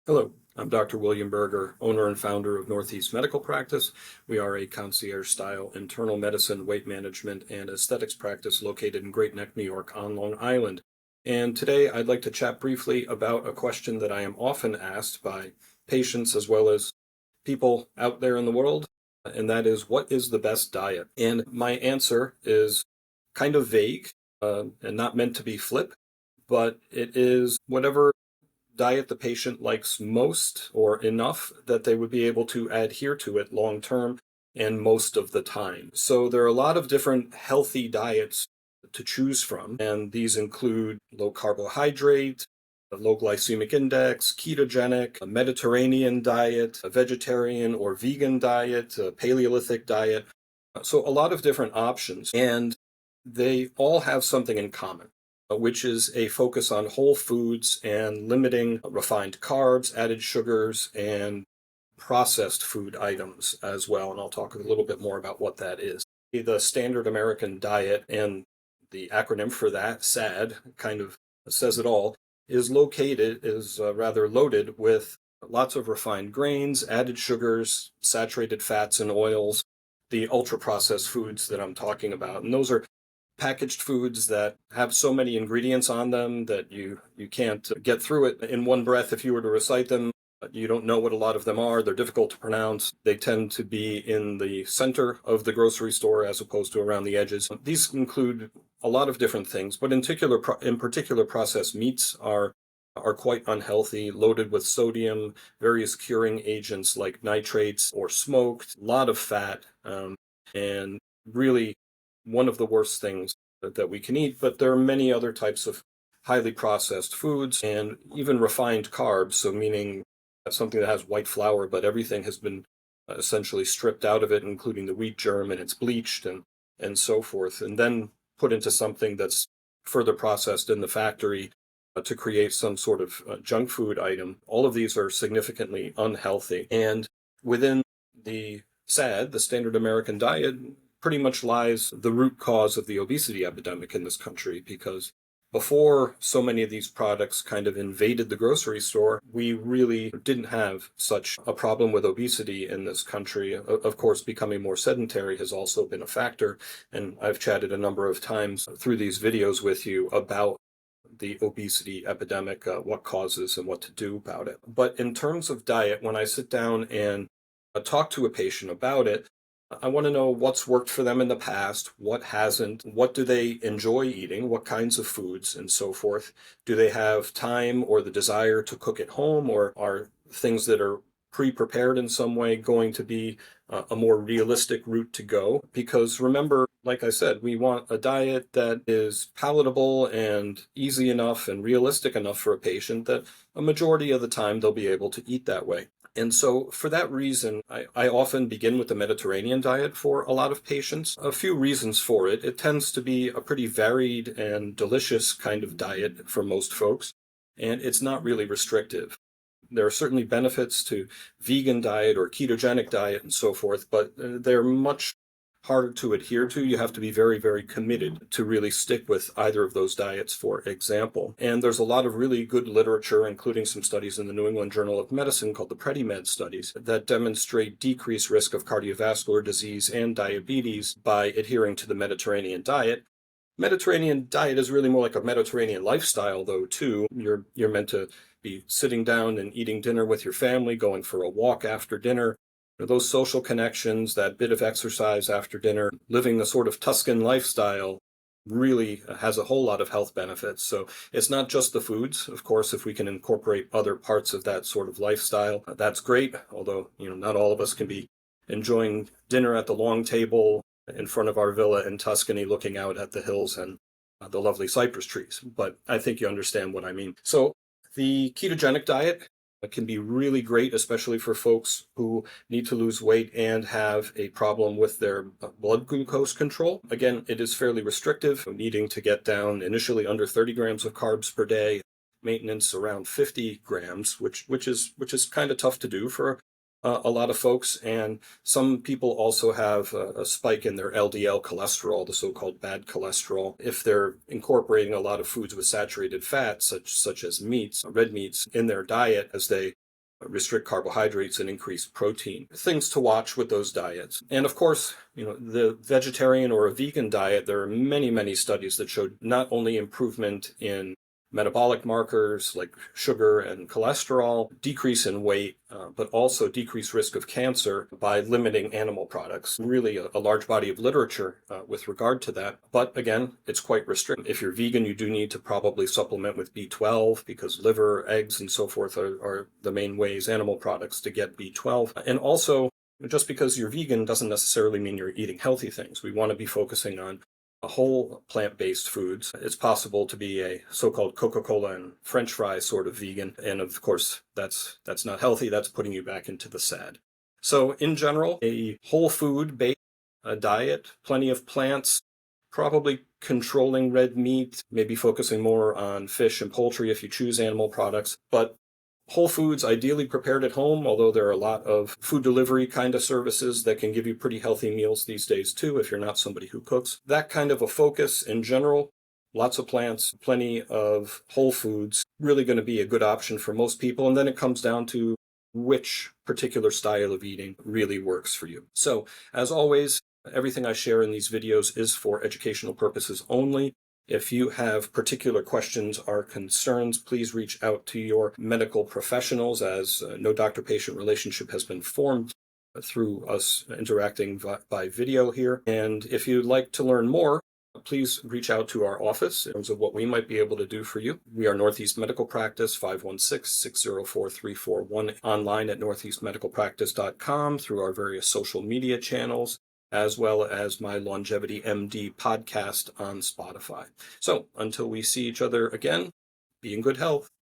Hello, I'm Dr. William Berger, owner and founder of Northeast Medical Practice. We are a concierge-style internal medicine, weight management, and aesthetics practice located in Great Neck, New York on Long Island. And today I'd like to chat briefly about a question that I am often asked by patients as well as people out there in the world, and that is, what is the best diet? And my answer is kind of vague and not meant to be flip, but it is whatever diet the patient likes most or enough that they would be able to adhere to it long term and most of the time. So there are a lot of different healthy diets to choose from, and these include low carbohydrate, a low glycemic index, ketogenic, a Mediterranean diet, a vegetarian or vegan diet, a Paleolithic diet. So a lot of different options, and they all have something in common, which is a focus on whole foods and limiting refined carbs, added sugars, and processed food items as well. And I'll talk a little bit more about what that is. The standard American diet, and the acronym for that, SAD, kind of says it all, is rather loaded with lots of refined grains, added sugars, saturated fats and oils, the ultra processed foods that I'm talking about. And those are packaged foods that have so many ingredients on them that you can't get through it in one breath if you were to recite them. You don't know what a lot of them are. They're difficult to pronounce. They tend to be in the center of the grocery store as opposed to around the edges. These include a lot of different things, but in particular, processed meats are quite unhealthy, loaded with sodium, various curing agents like nitrates or smoked, a lot of fat, and really one of the worst things that we can eat. But there are many other types of highly processed foods and even refined carbs, so meaning something that has white flour, but everything has been essentially stripped out of it, including the wheat germ, and it's bleached and so forth, and then put into something that's further processed in the factory to create some sort of junk food item. All of these are significantly unhealthy. And within the SAD, the standard American diet, pretty much lies the root cause of the obesity epidemic in this country, because before so many of these products kind of invaded the grocery store, we really didn't have such a problem with obesity in this country. Of course, becoming more sedentary has also been a factor, and I've chatted a number of times through these videos with you about the obesity epidemic, what causes and what to do about it. But in terms of diet, when I sit down and talk to a patient about it, I want to know what's worked for them in the past, what hasn't, what do they enjoy eating, what kinds of foods, and so forth. Do they have time or the desire to cook at home, or are things that are pre-prepared in some way going to be a more realistic route to go? Because remember, like I said, we want a diet that is palatable and easy enough and realistic enough for a patient that a majority of the time they'll be able to eat that way. And so for that reason, I often begin with the Mediterranean diet for a lot of patients. A few reasons for it. It tends to be a pretty varied and delicious kind of diet for most folks, and it's not really restrictive. There are certainly benefits to vegan diet or ketogenic diet and so forth, but they're much harder to adhere to. You have to be very, very committed to really stick with either of those diets, for example. And there's a lot of really good literature, including some studies in the New England Journal of Medicine called the PREDIMED studies, that demonstrate decreased risk of cardiovascular disease and diabetes by adhering to the Mediterranean diet. Mediterranean diet is really more like a Mediterranean lifestyle, though, too. You're meant to be sitting down and eating dinner with your family, going for a walk after dinner. Those social connections, that bit of exercise after dinner, living the sort of Tuscan lifestyle really has a whole lot of health benefits. So it's not just the foods. Of course, if we can incorporate other parts of that sort of lifestyle, that's great. Although, not all of us can be enjoying dinner at the long table in front of our villa in Tuscany, looking out at the hills and the lovely cypress trees. But I think you understand what I mean. So the ketogenic diet can be really great, especially for folks who need to lose weight and have a problem with their blood glucose control. Again, it is fairly restrictive, needing to get down initially under 30 grams of carbs per day, maintenance around 50 grams, which is kind of tough to do for a lot of folks. And some people also have a spike in their LDL cholesterol, the so-called bad cholesterol, if they're incorporating a lot of foods with saturated fats, such as meats, red meats, in their diet as they restrict carbohydrates and increase protein. Things to watch with those diets. And of course, the vegetarian or a vegan diet, there are many, many studies that showed not only improvement in metabolic markers like sugar and cholesterol, decrease in weight, but also decreased risk of cancer by limiting animal products. Really a large body of literature with regard to that. But again, it's quite restricted. If you're vegan, you do need to probably supplement with B12 because liver, eggs, and so forth are the main ways, animal products, to get B12. And also, just because you're vegan doesn't necessarily mean you're eating healthy things. We want to be focusing on whole plant-based foods. It's possible to be a so-called Coca-Cola and French fry sort of vegan. And of course, that's not healthy. That's putting you back into the sad. So in general, a whole food-based diet, plenty of plants, probably controlling red meat, maybe focusing more on fish and poultry if you choose animal products, but whole foods, ideally prepared at home, although there are a lot of food delivery kind of services that can give you pretty healthy meals these days too, if you're not somebody who cooks. That kind of a focus in general, lots of plants, plenty of whole foods, really going to be a good option for most people. And then it comes down to which particular style of eating really works for you. So, as always, everything I share in these videos is for educational purposes only. If you have particular questions or concerns, please reach out to your medical professionals, as no doctor-patient relationship has been formed through us interacting by video here. And if you'd like to learn more, please reach out to our office in terms of what we might be able to do for you. We are Northeast Medical Practice, 516-604-341, online at northeastmedicalpractice.com, through our various social media channels, as well as my Longevity MD podcast on Spotify. So until we see each other again, be in good health.